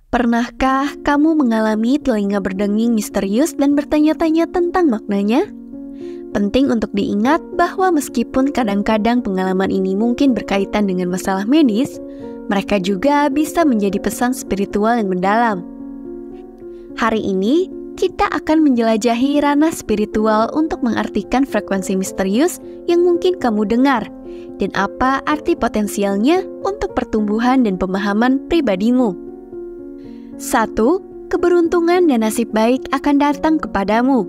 Pernahkah kamu mengalami telinga berdenging misterius dan bertanya-tanya tentang maknanya? Penting untuk diingat bahwa meskipun kadang-kadang pengalaman ini mungkin berkaitan dengan masalah medis, mereka juga bisa menjadi pesan spiritual yang mendalam. Hari ini, kita akan menjelajahi ranah spiritual untuk mengartikan frekuensi misterius yang mungkin kamu dengar, dan apa arti potensialnya untuk pertumbuhan dan pemahaman pribadimu. 1. Keberuntungan dan nasib baik akan datang kepadamu.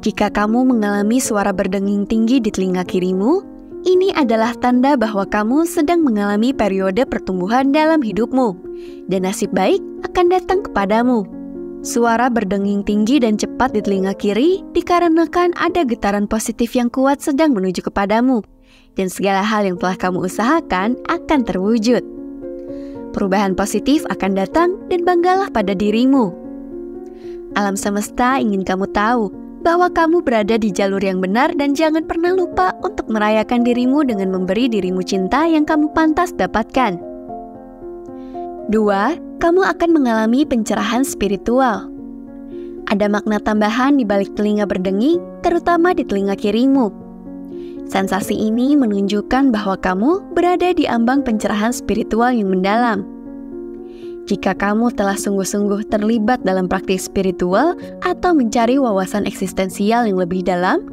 Jika kamu mengalami suara berdenging tinggi di telinga kirimu, ini adalah tanda bahwa kamu sedang mengalami periode pertumbuhan dalam hidupmu, dan nasib baik akan datang kepadamu. Suara berdenging tinggi dan cepat di telinga kiri dikarenakan ada getaran positif yang kuat sedang menuju kepadamu, dan segala hal yang telah kamu usahakan akan terwujud. Perubahan positif akan datang dan banggalah pada dirimu. Alam semesta ingin kamu tahu bahwa kamu berada di jalur yang benar dan jangan pernah lupa untuk merayakan dirimu dengan memberi dirimu cinta yang kamu pantas dapatkan. 2. Kamu akan mengalami pencerahan spiritual. Ada makna tambahan di balik telinga berdenging, terutama di telinga kirimu. Sensasi ini menunjukkan bahwa kamu berada di ambang pencerahan spiritual yang mendalam. Jika kamu telah sungguh-sungguh terlibat dalam praktik spiritual atau mencari wawasan eksistensial yang lebih dalam,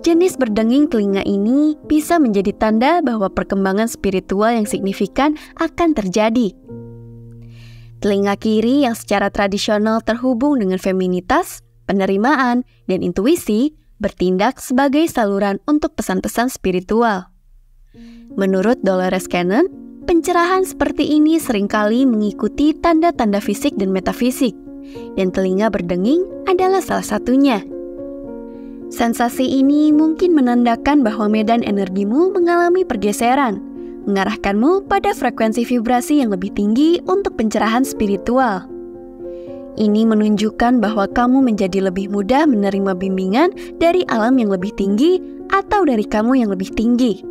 jenis berdenging telinga ini bisa menjadi tanda bahwa perkembangan spiritual yang signifikan akan terjadi. Telinga kiri yang secara tradisional terhubung dengan feminitas, penerimaan, dan intuisi bertindak sebagai saluran untuk pesan-pesan spiritual. Menurut Dolores Cannon, pencerahan seperti ini seringkali mengikuti tanda-tanda fisik dan metafisik, dan telinga berdenging adalah salah satunya. Sensasi ini mungkin menandakan bahwa medan energimu mengalami pergeseran, mengarahkanmu pada frekuensi vibrasi yang lebih tinggi untuk pencerahan spiritual. Ini menunjukkan bahwa kamu menjadi lebih mudah menerima bimbingan dari alam yang lebih tinggi atau dari kamu yang lebih tinggi.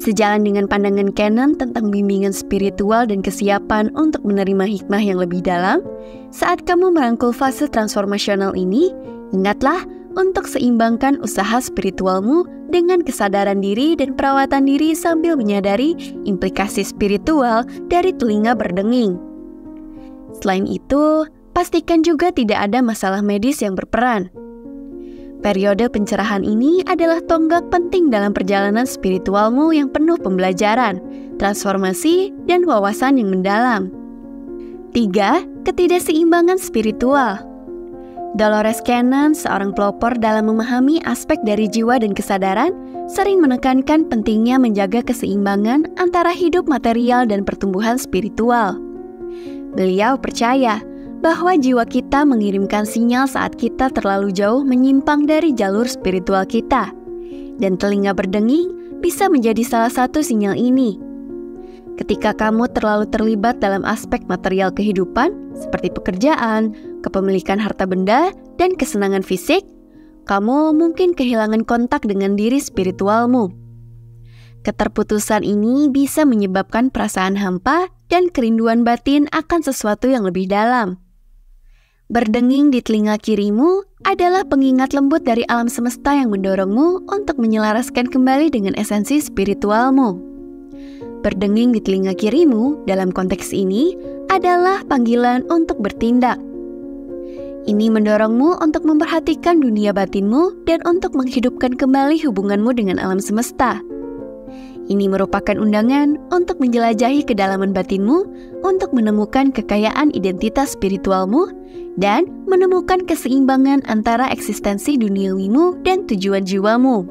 Sejalan dengan pandangan Cannon tentang bimbingan spiritual dan kesiapan untuk menerima hikmah yang lebih dalam, saat kamu merangkul fase transformasional ini, ingatlah untuk seimbangkan usaha spiritualmu dengan kesadaran diri dan perawatan diri sambil menyadari implikasi spiritual dari telinga berdenging. Selain itu, pastikan juga tidak ada masalah medis yang berperan. Periode pencerahan ini adalah tonggak penting dalam perjalanan spiritualmu yang penuh pembelajaran, transformasi, dan wawasan yang mendalam. 3. Ketidakseimbangan spiritual. Dolores Cannon, seorang pelopor dalam memahami aspek dari jiwa dan kesadaran, sering menekankan pentingnya menjaga keseimbangan antara hidup material dan pertumbuhan spiritual. Beliau percaya bahwa jiwa kita mengirimkan sinyal saat kita terlalu jauh menyimpang dari jalur spiritual kita, dan telinga berdenging bisa menjadi salah satu sinyal ini. Ketika kamu terlalu terlibat dalam aspek material kehidupan, seperti pekerjaan, kepemilikan harta benda, dan kesenangan fisik, kamu mungkin kehilangan kontak dengan diri spiritualmu. Keterputusan ini bisa menyebabkan perasaan hampa dan kerinduan batin akan sesuatu yang lebih dalam. Berdenging di telinga kirimu adalah pengingat lembut dari alam semesta yang mendorongmu untuk menyelaraskan kembali dengan esensi spiritualmu. Berdenging di telinga kirimu dalam konteks ini adalah panggilan untuk bertindak. Ini mendorongmu untuk memperhatikan dunia batinmu dan untuk menghidupkan kembali hubunganmu dengan alam semesta. Ini merupakan undangan untuk menjelajahi kedalaman batinmu, untuk menemukan kekayaan identitas spiritualmu, dan menemukan keseimbangan antara eksistensi duniawimu dan tujuan jiwamu.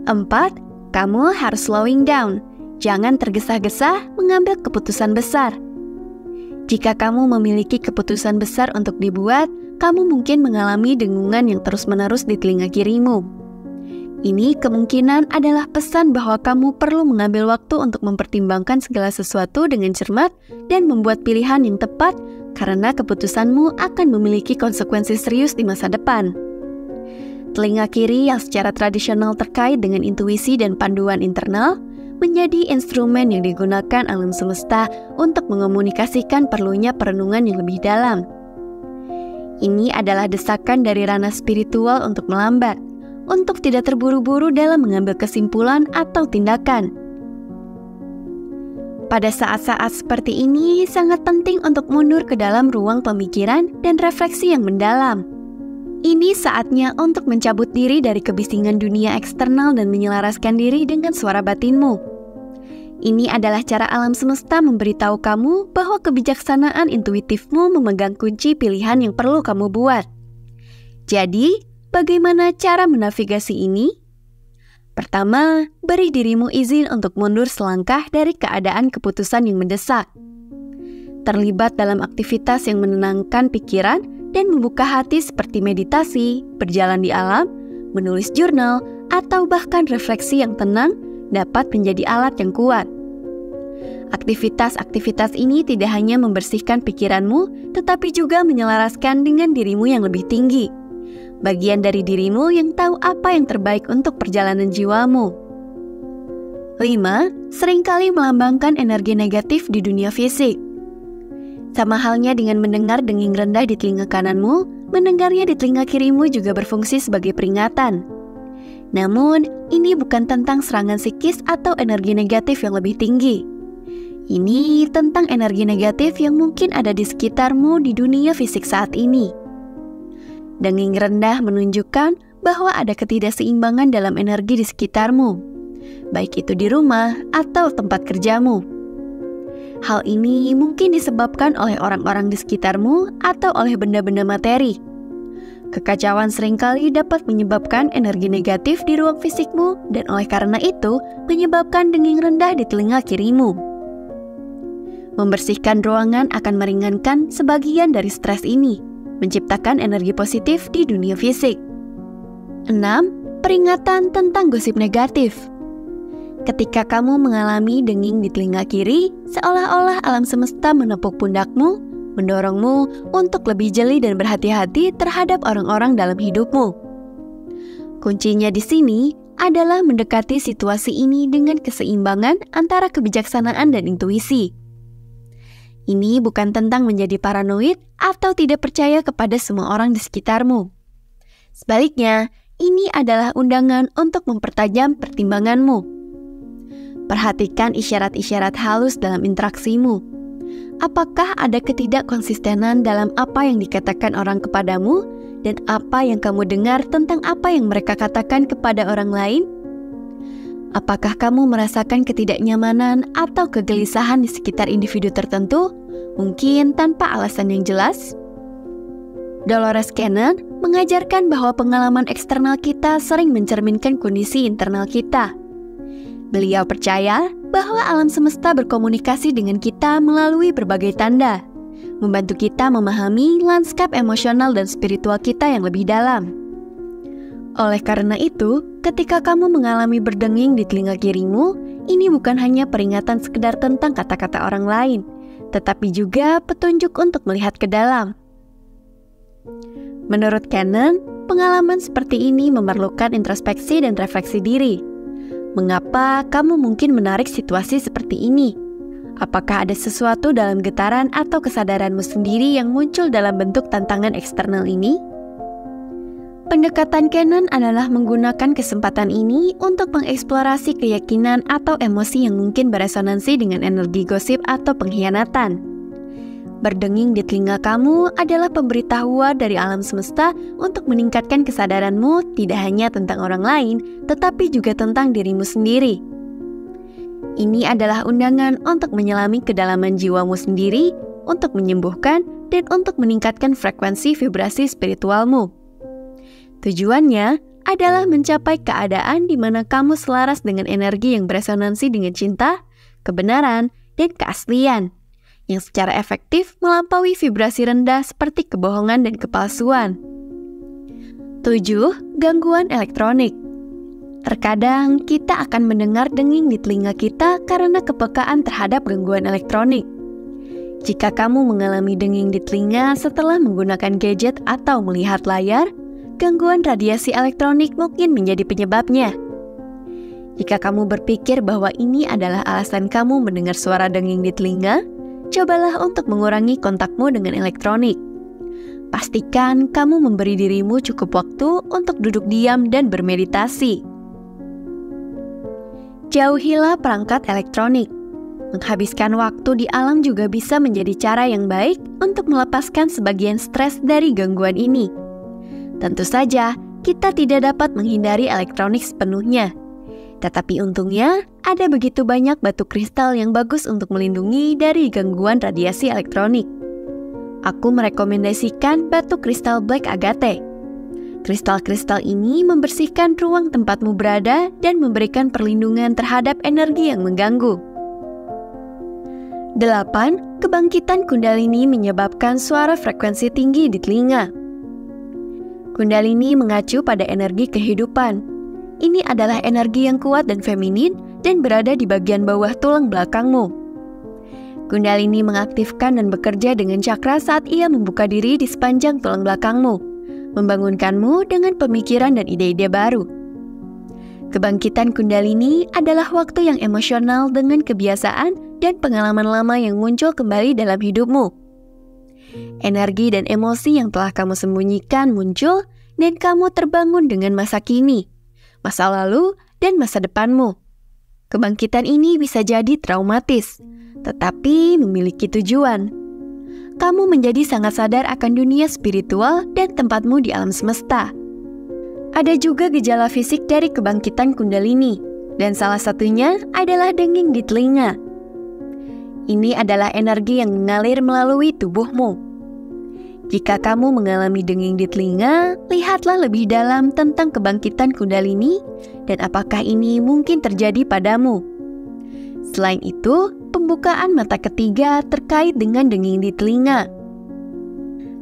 4. Kamu harus slowing down. Jangan tergesa-gesa mengambil keputusan besar. Jika kamu memiliki keputusan besar untuk dibuat, kamu mungkin mengalami dengungan yang terus-menerus di telinga kirimu. Ini kemungkinan adalah pesan bahwa kamu perlu mengambil waktu untuk mempertimbangkan segala sesuatu dengan cermat dan membuat pilihan yang tepat karena keputusanmu akan memiliki konsekuensi serius di masa depan. Telinga kiri yang secara tradisional terkait dengan intuisi dan panduan internal menjadi instrumen yang digunakan alam semesta untuk mengomunikasikan perlunya perenungan yang lebih dalam. Ini adalah desakan dari ranah spiritual untuk melambat, untuk tidak terburu-buru dalam mengambil kesimpulan atau tindakan. Pada saat-saat seperti ini, sangat penting untuk mundur ke dalam ruang pemikiran dan refleksi yang mendalam. Ini saatnya untuk mencabut diri dari kebisingan dunia eksternal dan menyelaraskan diri dengan suara batinmu. Ini adalah cara alam semesta memberitahu kamu bahwa kebijaksanaan intuitifmu memegang kunci pilihan yang perlu kamu buat. Jadi, bagaimana cara menavigasi ini? Pertama, beri dirimu izin untuk mundur selangkah dari keadaan keputusan yang mendesak. Terlibat dalam aktivitas yang menenangkan pikiran dan membuka hati seperti meditasi, berjalan di alam, menulis jurnal, atau bahkan refleksi yang tenang dapat menjadi alat yang kuat. Aktivitas-aktivitas ini tidak hanya membersihkan pikiranmu, tetapi juga menyelaraskan dengan dirimu yang lebih tinggi. Bagian dari dirimu yang tahu apa yang terbaik untuk perjalanan jiwamu. 5. Seringkali melambangkan energi negatif di dunia fisik. Sama halnya dengan mendengar denging rendah di telinga kananmu, mendengarnya di telinga kirimu juga berfungsi sebagai peringatan. Namun, ini bukan tentang serangan psikis atau energi negatif yang lebih tinggi. Ini tentang energi negatif yang mungkin ada di sekitarmu di dunia fisik saat ini. Denging rendah menunjukkan bahwa ada ketidakseimbangan dalam energi di sekitarmu, baik itu di rumah atau tempat kerjamu. Hal ini mungkin disebabkan oleh orang-orang di sekitarmu atau oleh benda-benda materi. Kekacauan seringkali dapat menyebabkan energi negatif di ruang fisikmu dan oleh karena itu menyebabkan denging rendah di telinga kirimu. Membersihkan ruangan akan meringankan sebagian dari stres ini, menciptakan energi positif di dunia fisik. 6. Peringatan tentang gosip negatif. Ketika kamu mengalami denging di telinga kiri, seolah-olah alam semesta menepuk pundakmu, mendorongmu untuk lebih jeli dan berhati-hati terhadap orang-orang dalam hidupmu. Kuncinya di sini adalah mendekati situasi ini dengan keseimbangan antara kebijaksanaan dan intuisi. Ini bukan tentang menjadi paranoid atau tidak percaya kepada semua orang di sekitarmu. Sebaliknya, ini adalah undangan untuk mempertajam pertimbanganmu. Perhatikan isyarat-isyarat halus dalam interaksimu. Apakah ada ketidakkonsistenan dalam apa yang dikatakan orang kepadamu dan apa yang kamu dengar tentang apa yang mereka katakan kepada orang lain? Apakah kamu merasakan ketidaknyamanan atau kegelisahan di sekitar individu tertentu, mungkin tanpa alasan yang jelas? Dolores Cannon mengajarkan bahwa pengalaman eksternal kita sering mencerminkan kondisi internal kita. Beliau percaya bahwa alam semesta berkomunikasi dengan kita melalui berbagai tanda, membantu kita memahami lanskap emosional dan spiritual kita yang lebih dalam. Oleh karena itu, ketika kamu mengalami berdenging di telinga kirimu, ini bukan hanya peringatan sekedar tentang kata-kata orang lain, tetapi juga petunjuk untuk melihat ke dalam. Menurut Cannon, pengalaman seperti ini memerlukan introspeksi dan refleksi diri. Mengapa kamu mungkin menarik situasi seperti ini? Apakah ada sesuatu dalam getaran atau kesadaranmu sendiri yang muncul dalam bentuk tantangan eksternal ini? Pendekatan Cannon adalah menggunakan kesempatan ini untuk mengeksplorasi keyakinan atau emosi yang mungkin beresonansi dengan energi gosip atau pengkhianatan. Berdenging di telinga kamu adalah pemberitahuan dari alam semesta untuk meningkatkan kesadaranmu tidak hanya tentang orang lain, tetapi juga tentang dirimu sendiri. Ini adalah undangan untuk menyelami kedalaman jiwamu sendiri, untuk menyembuhkan, dan untuk meningkatkan frekuensi vibrasi spiritualmu. Tujuannya adalah mencapai keadaan di mana kamu selaras dengan energi yang beresonansi dengan cinta, kebenaran, dan keaslian, yang secara efektif melampaui vibrasi rendah seperti kebohongan dan kepalsuan. 7. Gangguan elektronik. Terkadang kita akan mendengar denging di telinga kita karena kepekaan terhadap gangguan elektronik. Jika kamu mengalami denging di telinga setelah menggunakan gadget atau melihat layar, gangguan radiasi elektronik mungkin menjadi penyebabnya. Jika kamu berpikir bahwa ini adalah alasan kamu mendengar suara denging di telinga, cobalah untuk mengurangi kontakmu dengan elektronik. Pastikan kamu memberi dirimu cukup waktu untuk duduk diam dan bermeditasi. Jauhilah perangkat elektronik. Menghabiskan waktu di alam juga bisa menjadi cara yang baik untuk melepaskan sebagian stres dari gangguan ini. Tentu saja, kita tidak dapat menghindari elektronik sepenuhnya. Tetapi untungnya, ada begitu banyak batu kristal yang bagus untuk melindungi dari gangguan radiasi elektronik. Aku merekomendasikan batu kristal Black Agate. Kristal-kristal ini membersihkan ruang tempatmu berada dan memberikan perlindungan terhadap energi yang mengganggu. 8. Kebangkitan Kundalini menyebabkan suara frekuensi tinggi di telinga. Kundalini mengacu pada energi kehidupan. Ini adalah energi yang kuat dan feminin dan berada di bagian bawah tulang belakangmu. Kundalini mengaktifkan dan bekerja dengan cakra saat ia membuka diri di sepanjang tulang belakangmu, membangunkanmu dengan pemikiran dan ide-ide baru. Kebangkitan Kundalini adalah waktu yang emosional dengan kebiasaan dan pengalaman lama yang muncul kembali dalam hidupmu. Energi dan emosi yang telah kamu sembunyikan muncul dan kamu terbangun dengan masa kini, masa lalu, dan masa depanmu. Kebangkitan ini bisa jadi traumatis, tetapi memiliki tujuan. Kamu menjadi sangat sadar akan dunia spiritual dan tempatmu di alam semesta. Ada juga gejala fisik dari kebangkitan Kundalini, dan salah satunya adalah denging di telinga. Ini adalah energi yang mengalir melalui tubuhmu. Jika kamu mengalami denging di telinga, lihatlah lebih dalam tentang kebangkitan Kundalini dan apakah ini mungkin terjadi padamu. Selain itu, pembukaan mata ketiga terkait dengan denging di telinga.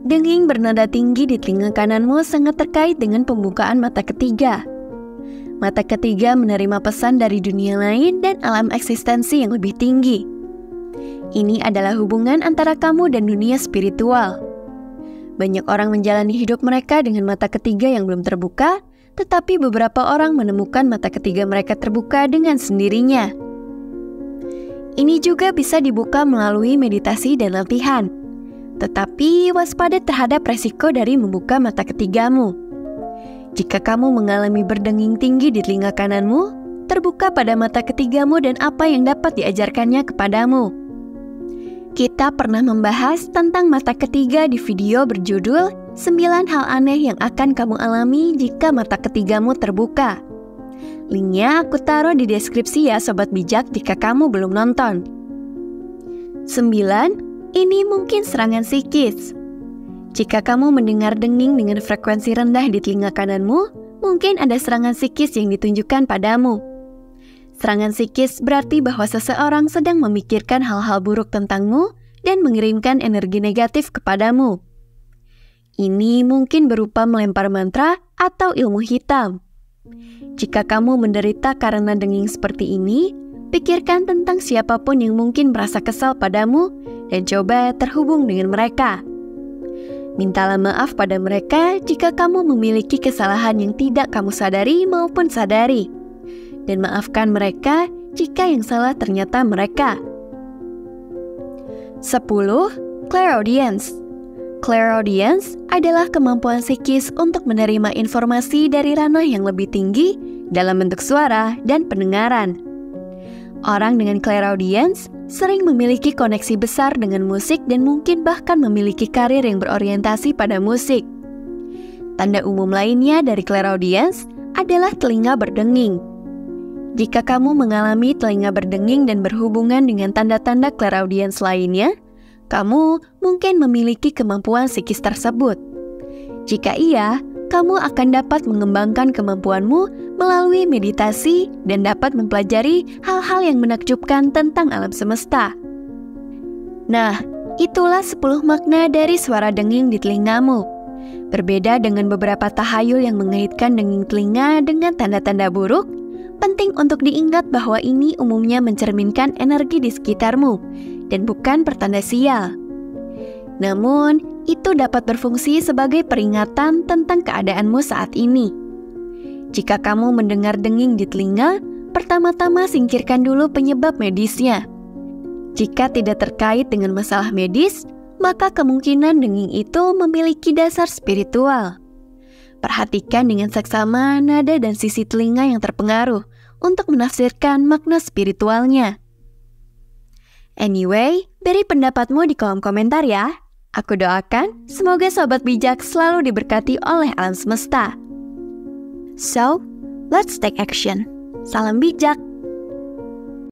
Denging bernada tinggi di telinga kananmu sangat terkait dengan pembukaan mata ketiga. Mata ketiga menerima pesan dari dunia lain dan alam eksistensi yang lebih tinggi. Ini adalah hubungan antara kamu dan dunia spiritual. Banyak orang menjalani hidup mereka dengan mata ketiga yang belum terbuka, tetapi beberapa orang menemukan mata ketiga mereka terbuka dengan sendirinya. Ini juga bisa dibuka melalui meditasi dan latihan. Tetapi waspada terhadap resiko dari membuka mata ketigamu. Jika kamu mengalami berdenging tinggi di telinga kananmu, terbuka pada mata ketigamu dan apa yang dapat diajarkannya kepadamu. Kita pernah membahas tentang mata ketiga di video berjudul 9 hal aneh yang akan kamu alami jika mata ketigamu terbuka. Linknya aku taruh di deskripsi ya Sobat Bijak jika kamu belum nonton. 9. Ini mungkin serangan psikis. Jika kamu mendengar denging dengan frekuensi rendah di telinga kananmu, mungkin ada serangan psikis yang ditunjukkan padamu. Serangan psikis berarti bahwa seseorang sedang memikirkan hal-hal buruk tentangmu dan mengirimkan energi negatif kepadamu. Ini mungkin berupa melempar mantra atau ilmu hitam. Jika kamu menderita karena denging seperti ini, pikirkan tentang siapapun yang mungkin merasa kesal padamu dan coba terhubung dengan mereka. Mintalah maaf pada mereka jika kamu memiliki kesalahan yang tidak kamu sadari maupun sadari. Dan maafkan mereka jika yang salah ternyata mereka. 10. Clairaudience. Clairaudience adalah kemampuan psikis untuk menerima informasi dari ranah yang lebih tinggi dalam bentuk suara dan pendengaran. Orang dengan clairaudience sering memiliki koneksi besar dengan musik dan mungkin bahkan memiliki karir yang berorientasi pada musik. Tanda umum lainnya dari clairaudience adalah telinga berdenging. Jika kamu mengalami telinga berdenging dan berhubungan dengan tanda-tanda clairaudience lainnya, kamu mungkin memiliki kemampuan psikis tersebut. Jika iya, kamu akan dapat mengembangkan kemampuanmu melalui meditasi dan dapat mempelajari hal-hal yang menakjubkan tentang alam semesta. Nah, itulah 10 makna dari suara denging di telingamu. Berbeda dengan beberapa tahayul yang mengaitkan denging telinga dengan tanda-tanda buruk, penting untuk diingat bahwa ini umumnya mencerminkan energi di sekitarmu dan bukan pertanda sial. Namun, itu dapat berfungsi sebagai peringatan tentang keadaanmu saat ini. Jika kamu mendengar denging di telinga, pertama-tama singkirkan dulu penyebab medisnya. Jika tidak terkait dengan masalah medis, maka kemungkinan denging itu memiliki dasar spiritual. Perhatikan dengan seksama nada dan sisi telinga yang terpengaruh untuk menafsirkan makna spiritualnya. Anyway, beri pendapatmu di kolom komentar ya. Aku doakan semoga sobat bijak selalu diberkati oleh alam semesta. So, let's take action. Salam bijak.